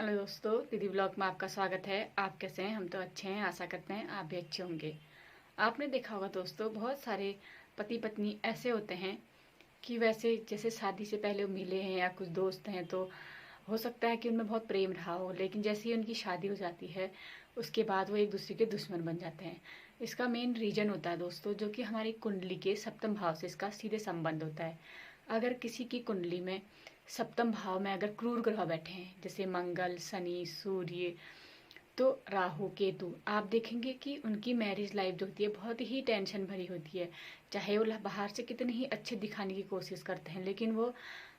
Hello दोस्तों, दीदी blog में आपका स्वागत है। आप कैसे हैं? हम तो अच्छे हैं, आशा करते हैं आप भी अच्छे होंगे। आपने देखा होगा दोस्तों, बहुत सारे पति पत्नी ऐसे होते हैं कि वैसे जैसे शादी से पहले वो मिले हैं या कुछ दोस्त हैं तो हो सकता है कि उनमें बहुत प्रेम रहा हो, लेकिन जैसे ही उनकी शादी हो जाती है उसके बाद वो एक दूसरे के दुश्मन बन जाते हैं। इसका मेन रीजन होता है दोस्तों, जो कि हमारी कुंडली के सप्तम भाव से इसका सीधे संबंध होता है। अगर किसी की कुंडली में सप्तम भाव में अगर क्रूर ग्रह बैठे हैं, जैसे मंगल, शनि, सूर्य, तो राहु, केतु, आप देखेंगे कि उनकी मैरिज लाइफ जो होती है बहुत ही टेंशन भरी होती है। चाहे वो बाहर से कितने ही अच्छे दिखाने की कोशिश करते हैं, लेकिन वो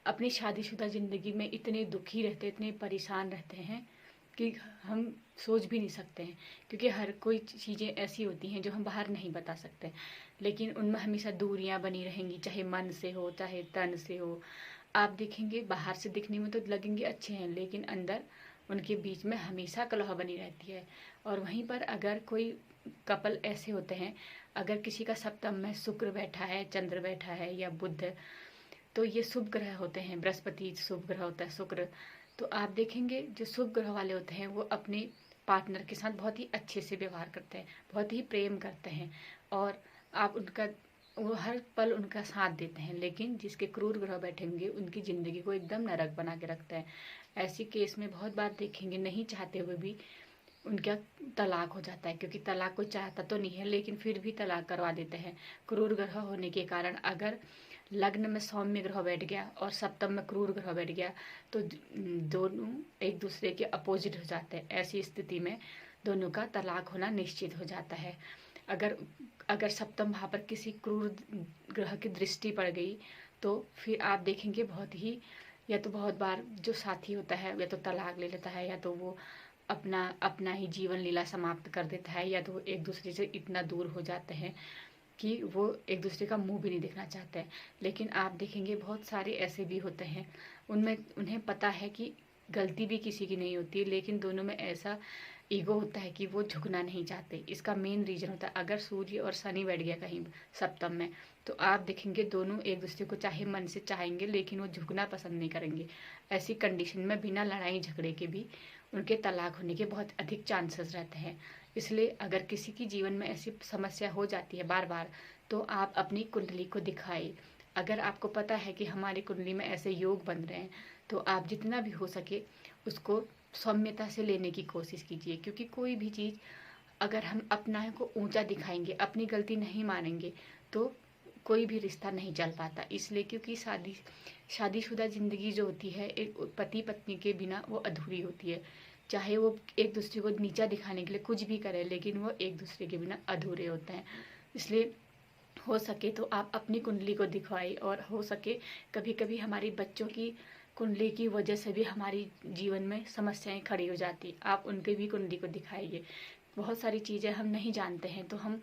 अपनी शादीशुदा जिंदगी में इतने दुखी रहते, इतने परेशान रहते हैं कि हम सोच भी नहीं सकते हैं। क्योंकि हर कोई चीज़ें ऐसी होती हैं जो हम बाहर नहीं बता सकते, लेकिन उनमें हमेशा दूरियां बनी रहेंगी, चाहे मन से हो चाहे तन से हो। आप देखेंगे बाहर से दिखने में तो लगेंगे अच्छे हैं, लेकिन अंदर उनके बीच में हमेशा कलह बनी रहती है। और वहीं पर अगर कोई कपल ऐसे होते हैं, अगर किसी का सप्तम में शुक्र बैठा है, चंद्र बैठा है या बुध, तो ये शुभ ग्रह होते हैं। बृहस्पति शुभ ग्रह होता है, शुक्र। तो आप देखेंगे जो शुभ ग्रह वाले होते हैं वो अपने पार्टनर के साथ बहुत ही अच्छे से व्यवहार करते हैं, बहुत ही प्रेम करते हैं, और आप उनका वो हर पल उनका साथ देते हैं। लेकिन जिसके क्रूर ग्रह बैठेंगे उनकी जिंदगी को एकदम नरक बना के रखते हैं। ऐसी केस में बहुत बार देखेंगे, नहीं चाहते हुए भी उनका तलाक हो जाता है, क्योंकि तलाक कोई चाहता तो नहीं है लेकिन फिर भी तलाक करवा देते हैं क्रूर ग्रह होने के कारण। अगर लग्न में सौम्य ग्रह बैठ गया और सप्तम में क्रूर ग्रह बैठ गया तो दोनों एक दूसरे के अपोजिट हो जाते हैं। ऐसी स्थिति में दोनों का तलाक होना निश्चित हो जाता है। अगर अगर सप्तम भाव पर किसी क्रूर ग्रह की दृष्टि पड़ गई तो फिर आप देखेंगे बहुत ही, या तो बहुत बार जो साथी होता है या तो तलाक ले लेता है, या तो वो अपना अपना ही जीवन लीला समाप्त कर देता है, या तो वो एक दूसरे से इतना दूर हो जाते हैं कि वो एक दूसरे का मुंह भी नहीं देखना चाहते हैं। लेकिन आप देखेंगे बहुत सारे ऐसे भी होते हैं, उनमें उन्हें पता है कि गलती भी किसी की नहीं होती, लेकिन दोनों में ऐसा ईगो होता है कि वो झुकना नहीं चाहते। इसका मेन रीजन होता है, अगर सूर्य और शनि बैठ गया कहीं सप्तम में तो आप देखेंगे दोनों एक दूसरे को चाहे मन से चाहेंगे लेकिन वो झुकना पसंद नहीं करेंगे। ऐसी कंडीशन में बिना लड़ाई झगड़े के भी उनके तलाक होने के बहुत अधिक चांसेस रहते हैं। इसलिए अगर किसी की जीवन में ऐसी समस्या हो जाती है बार बार, तो आप अपनी कुंडली को दिखाएं। अगर आपको पता है कि हमारी कुंडली में ऐसे योग बन रहे हैं तो आप जितना भी हो सके उसको सौम्यता से लेने की कोशिश कीजिए। क्योंकि कोई भी चीज़ अगर हम अपना को ऊंचा दिखाएंगे, अपनी गलती नहीं मानेंगे, तो कोई भी रिश्ता नहीं चल पाता। इसलिए क्योंकि शादीशुदा जिंदगी जो होती है एक पति पत्नी के बिना वो अधूरी होती है। चाहे वो एक दूसरे को नीचा दिखाने के लिए कुछ भी करे, लेकिन वो एक दूसरे के बिना अधूरे होते हैं। इसलिए हो सके तो आप अपनी कुंडली को दिखवाइए, और हो सके कभी कभी हमारी बच्चों की कुंडली की वजह से भी हमारी जीवन में समस्याएं खड़ी हो जाती, आप उनके भी कुंडली को दिखाइए। बहुत सारी चीज़ें हम नहीं जानते हैं तो हम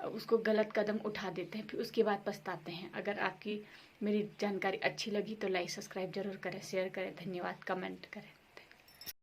उसको गलत कदम उठा देते हैं, फिर उसके बाद पछताते हैं। अगर आपकी मेरी जानकारी अच्छी लगी तो लाइक सब्सक्राइब जरूर करें, शेयर करें, धन्यवाद, कमेंट करें।